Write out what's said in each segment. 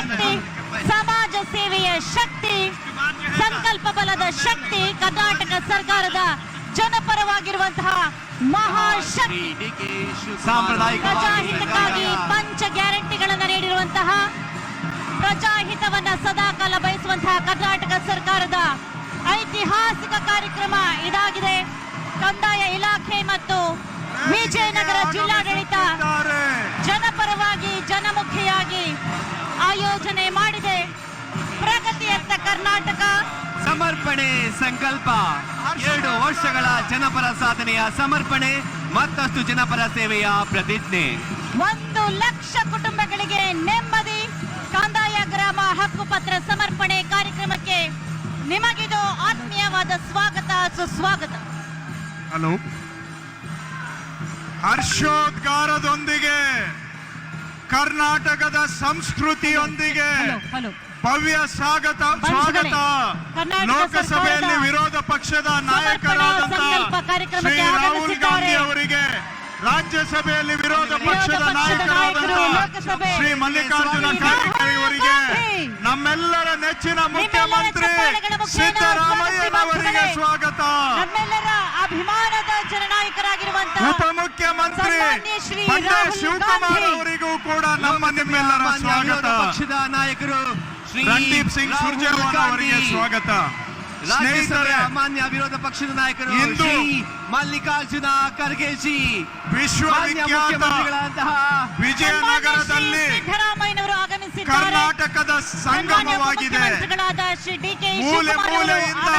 ಶಕ್ತಿ, ಸಮಾಜ ಸೇವೆಯ ಶಕ್ತಿ, ಸಂಕಲ್ಪ ಬಲದ ಶಕ್ತಿ, ಕರ್ನಾಟಕ ಸರ್ಕಾರದ ಜನಪರವಾಗಿರುವಂತಹ ಮಹಾಶಕ್ತಿ, ಪ್ರಜಾಹಿತಕ್ಕಾಗಿ ಪಂಚ ಗ್ಯಾರಂಟಿಗಳನ್ನು ನೀಡಿರುವಂತಹ, ಪ್ರಜಾಹಿತವನ್ನ ಸದಾಕಾಲ ಬಯಸುವಂತಹ ಕರ್ನಾಟಕ ಸರ್ಕಾರದ ಐತಿಹಾಸಿಕ ಕಾರ್ಯಕ್ರಮ ಇದಾಗಿದೆ. ಕಂದಾಯ ಇಲಾಖೆ ಮತ್ತು ವಿಜಯನಗರ ಜಿಲ್ಲಾಡಳಿತ ಜನಪರವಾಗಿ ಜನಮುಖಿಯಾಗಿ ಆಯೋಜನೆ ಮಾಡಿದೆ. ಪ್ರಗತಿಯತ್ತ ಕರ್ನಾಟಕ ಸಮರ್ಪಣೆ ಸಂಕಲ್ಪ, 2 ವರ್ಷಗಳ ಜನಪರ ಸಾಧನೆಯ ಸಮರ್ಪಣೆ, ಮತ್ತಷ್ಟು ಜನಪರ ಸೇವೆಯ ಪ್ರತಿಜ್ಞೆ. 1 ಲಕ್ಷ ಕುಟುಂಬಗಳಿಗೆ ನೆಮ್ಮದಿ. ಕಂದಾಯ ಗ್ರಾಮ ಹಕ್ಕುಪತ್ರ ಸಮರ್ಪಣೆ ಕಾರ್ಯಕ್ರಮಕ್ಕೆ ನಿಮಗಿದು ಆತ್ಮೀಯವಾದ ಸ್ವಾಗತ, ಸುಸ್ವಾಗತ. ಹಲೋ. ಹರ್ಷೋದ್ಗಾರದೊಂದಿಗೆ, ಕರ್ನಾಟಕದ ಸಂಸ್ಕೃತಿಯೊಂದಿಗೆ ಭವ್ಯ ಸ್ವಾಗತ. ಲೋಕಸಭೆಯಲ್ಲಿ ವಿರೋಧ ಪಕ್ಷದ ನಾಯಕರಾದಂತಹ ಶ್ರೀ ರಾಹುಲ್ ಗಾಂಧಿ ಅವರಿಗೆ, ರಾಜ್ಯಸಭೆಯಲ್ಲಿ ವಿರೋಧ ಪಕ್ಷದ ನಾಯಕರಾದಂತಹ ಶ್ರೀ ಮಲ್ಲಿಕಾರ್ಜುನ ಖರ್ಗೆ ಅವರಿಗೆ, ನಮ್ಮೆಲ್ಲರ ನೆಚ್ಚಿನ ಮುಖ್ಯಮಂತ್ರಿ ಸಿದ್ದರಾಮಯ್ಯನವರಿಗೆ ಸ್ವಾಗತ. ನಮ್ಮೆಲ್ಲರ ಅಭಿಮಾನದ ಜನನಾಯಕರಾಗಿರುವಂತಹ ಉಪಮುಖ್ಯಮಂತ್ರಿ ಬಂಡೆ ಶಿವಕುಮಾರ್ ಅವರಿಗೂ ಕೂಡ ನಿಮ್ಮೆಲ್ಲರ ಸ್ವಾಗತ. ಪಕ್ಷದ ನಾಯಕರು ಶ್ರೀ ರಣದೀಪ್ ಸಿಂಗ್ ಸುರ್ಜೇವಾಲಾ ಅವರಿಗೆ ಸ್ವಾಗತ. ಸ್ನೇಹಿತರೆ, ಮಾನ್ಯ ವಿರೋಧ ಪಕ್ಷದ ನಾಯಕರು ಇಂದು ಶ್ರೀ ಮಲ್ಲಿಕಾರ್ಜುನ ಖರ್ಗೆ ಜಿ, ವಿಶ್ವವಿಖ್ಯಾತ ವಿಜಯನಗರದಲ್ಲಿ ಸಿದ್ದರಾಮಯ್ಯನವರು ಆಗಮಿಸಿದ್ದಾರೆ. ಕರ್ನಾಟಕದ ಸಂಗಮವಾಗಿದೆ. ಮೂಲೆ ಮೂಲೆಯಿಂದ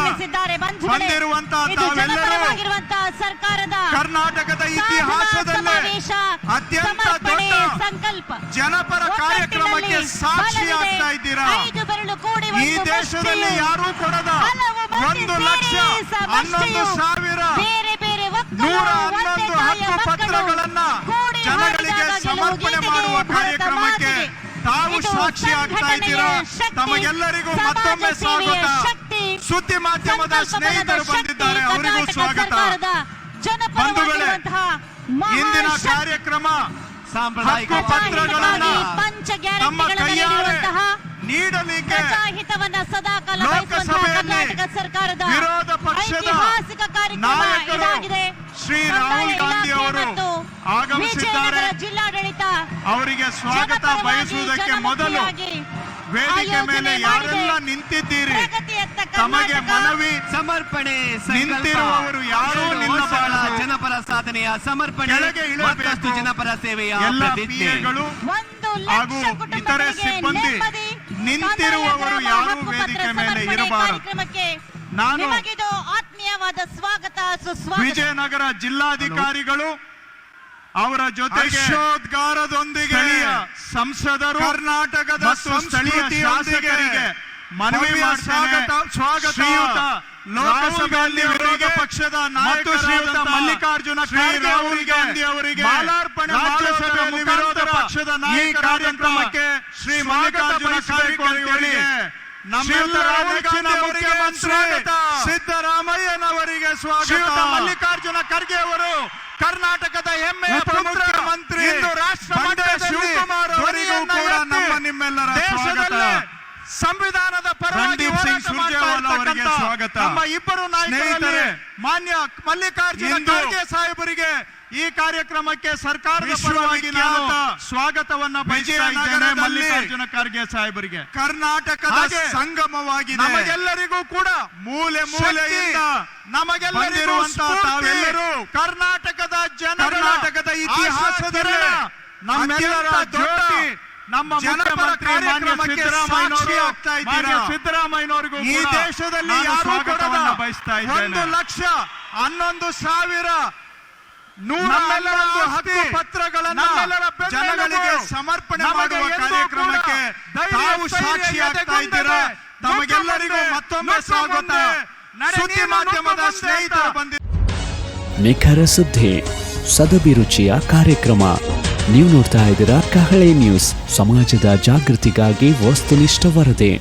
ಬಂದಿರುವಂತಹ ತಾವೆಲ್ಲರೂ ಸರ್ಕಾರದ ಕರ್ನಾಟಕದ ಇತಿಹಾಸದಲ್ಲೇ ಅತ್ಯಂತ ದೊಡ್ಡ ಸಂಕಲ್ಪ ಜನಪರ ಕಾರ್ಯಕ್ರಮಕ್ಕೆ ಸಾಕ್ಷಿಯಾಗ್ತಾ ಇದ್ದೀರಾ. ಈ ದೇಶದಲ್ಲಿ ಯಾರೂ ಕೊಡದ 1,11,000 ಬೇರೆ ಬೇರೆ 111 ಹಕ್ಕು ಪತ್ರಗಳನ್ನ ಜನಗಳಿಗೆ ಸಮರ್ಪಣೆ ಮಾಡುವ ಕಾರ್ಯಕ್ರಮಕ್ಕೆ ತಾವು ಸಾಕ್ಷಿ ಆಗ್ತಾ ಇದ್ದೀರಾ. ತಮಗೆಲ್ಲರಿಗೂ ಮತ್ತೊಮ್ಮೆ ಸ್ವಾಗತ. ಸುದ್ದಿ ಮಾಧ್ಯಮದ ಸ್ನೇಹಿತರು ಬಂದಿದ್ದಾರೆ, ಅವರಿಗೂ ಸ್ವಾಗತ. ಬಂಧುಗಳೇ, ಇಂದಿನ ಕಾರ್ಯಕ್ರಮ ಸಾಂಪ್ರದಾಯಿಕ ಹಕ್ಕು ಪತ್ರಗಳನ್ನ ನಮ್ಮ ಕೈಯಾರೆ ನೀಡಲಿಕ್ಕೆ ಲೋಕಸಭೆಯಲ್ಲಿ ವಿರೋಧ ಪಕ್ಷದ ನಾಯಕರು ಶ್ರೀ ರಾಹುಲ್ ಗಾಂಧಿ ಅವರು ಆಗಮಿಸಿದ್ದಾರೆ. ಜಿಲ್ಲಾಡಳಿತ ಅವರಿಗೆ ಸ್ವಾಗತ ಬಯಸುವುದಕ್ಕೆ ಮೊದಲು ವೇದಿಕೆ ಮೇಲೆ ಯಾರೆಲ್ಲ ನಿಂತಿದ್ದೀರಿ ತಮಗೆ ಮನವಿ. ಸಮರ್ಪಣೆ ನಿಂತಿರುವವರು ಯಾರೂ ನಿಲ್ಲಬಾರದು. ಜನಪರ ಸಾಧನೆಯ ಸಮರ್ಪಣೆ, ಕೆಳಗೆ ಮತ್ತಷ್ಟು ಜನಪರ ಸೇವೆಯ ಎಲ್ಲ ಪ್ರತಿಜ್ಞೆ. ಪಿಎಗಳು ಹಾಗೂ ಇತರೆ ಸಿಬ್ಬಂದಿ ನಿಂತಿರುವವರು ಯಾರೂ ವೇದಿಕೆ ಮೇಲೆ ಇರಬಾರದು. ನಾನು ಆತ್ಮೀಯವಾದ ಸ್ವಾಗತ, ಸುಸ್ವಾಗತ. ವಿಜಯನಗರ ಜಿಲ್ಲಾಧಿಕಾರಿಗಳು ಅವರ ಜೊತೆಗೆ ಹರ್ಷೋದ್ಗಾರದೊಂದಿಗೆ ಸಂಸದರು, ಕರ್ನಾಟಕದ ಸ್ಥಳೀಯ ಶಾಸಕರಿಗೆ ಮನವಿ ಸ್ವಾಗತ. ಲೋಕಸಭೆಯಲ್ಲಿ ವಿರೋಧ ಪಕ್ಷದ ನಾಯಕ ಶ್ರೀಯುತ ಮಲ್ಲಿಕಾರ್ಜುನ ಖರ್ಗೆ ಅವರಿಗೆ ಮಾಲಾರ್ಪಣೆ ರಾಜ್ಯಸಭೆಯಲ್ಲಿ ವಿರೋಧ ಪಕ್ಷದ ನಾಯಕ ಕಾರ್ಯಕ್ರಮಕ್ಕೆ ಶ್ರೀ ಮಲ್ಲಿಕಾರ್ಜುನ ಖರ್ಗೆ ಅವರಿಗೆ ನಮ್ಮೆಲ್ಲರ ನೆಚ್ಚಿನ ಮುಖ್ಯಮಂತ್ರಿ ಸಿದ್ದರಾಮಯ್ಯನವರಿಗೆ ಸ್ವಾಗತ. ಮಲ್ಲಿಕಾರ್ಜುನ ಖರ್ಗೆ ಅವರು ಕರ್ನಾಟಕದ ಹೆಮ್ಮೆಯ ಮುಖ್ಯಮಂತ್ರಿ, ರಾಷ್ಟ್ರ ಶಿವಕುಮಾರ್ ಅವರಿಗೂ ಕೂಡ ನಿಮ್ಮೆಲ್ಲರ ಸ್ವಾಗತ. ಸಂವಿಧಾನದ ಪರವಾಗಿ ಅವರಿಗೆ ಸ್ವಾಗತ. ನಮ್ಮ ಇಬ್ಬರು ನಾಯಕರು ಮಾನ್ಯ ಮಲ್ಲಿಕಾರ್ಜುನ ಖರ್ಗೆ ಸಾಹೇಬರಿಗೆ ಈ ಕಾರ್ಯಕ್ರಮಕ್ಕೆ ಸರ್ಕಾರದ ಪರವಾಗಿ ನಾನು ಸ್ವಾಗತವನ್ನ ಬಯಸ್ತಾ ಇದ್ದೇನೆ. ಮಲ್ಲಿಕಾರ್ಜುನ ಖರ್ಗೆ ಸಾಹೇಬರಿಗೆ ಕರ್ನಾಟಕದ ಸಂಗಮವಾಗಿದೆ. ನಮಗೆಲ್ಲರಿಗೂ ಕೂಡ ಮೂಲೆ ಮೂಲೆಯಿಂದ ನಮಗೆಲ್ಲರಿಗೂ ತಾವೆಲ್ಲರೂ ಕರ್ನಾಟಕದ ಕರ್ನಾಟಕದ ಇತಿಹಾಸದಲ್ಲಿ ನಮ್ಮೆಲ್ಲರ ಜ್ಯೋತಿ, ನಮ್ಮ ಮುಖ್ಯಮಂತ್ರಿ ಮಾನ್ಯ ಸಿದ್ದರಾಮಯ್ಯನವರಿಗೂ ಈ ದೇಶದಲ್ಲಿ ಯಾರೂ ಕೊಡದ ಬಯಸ್ತಾ ಇದ್ದೇನೆ. 1,11,000 ಹಕ್ಕು ಪತ್ರಗಳನ್ನು ಜನಗಳಿಗೆ ಸಮರ್ಪಣೆ ಮಾಡುವ ಕಾರ್ಯಕ್ರಮಕ್ಕೆ ತಾವು ಸಾಕ್ಷಿಯಾಗ್ತಾ ಇದ್ದೀರಾ. ತಮಗೆಲ್ಲರಿಗೂ ಮತ್ತೊಮ್ಮೆ ಸ್ವಾಗತ. ಸುದ್ದಿ ಮಾಧ್ಯಮದ ಸ್ನೇಹಿತರು ಬಂದಿದ್ದಾರೆ. ನಿಖರ ಸುದ್ದಿ, ಸದಭಿರುಚಿಯ ಕಾರ್ಯಕ್ರಮ. ನೀವು ನೋಡ್ತಾ ಇದ್ದೀರಾ ಕಹಳೆ ನ್ಯೂಸ್, ಸಮಾಜದ ಜಾಗೃತಿಗಾಗಿ ವಸ್ತುನಿಷ್ಠ ವರದಿ.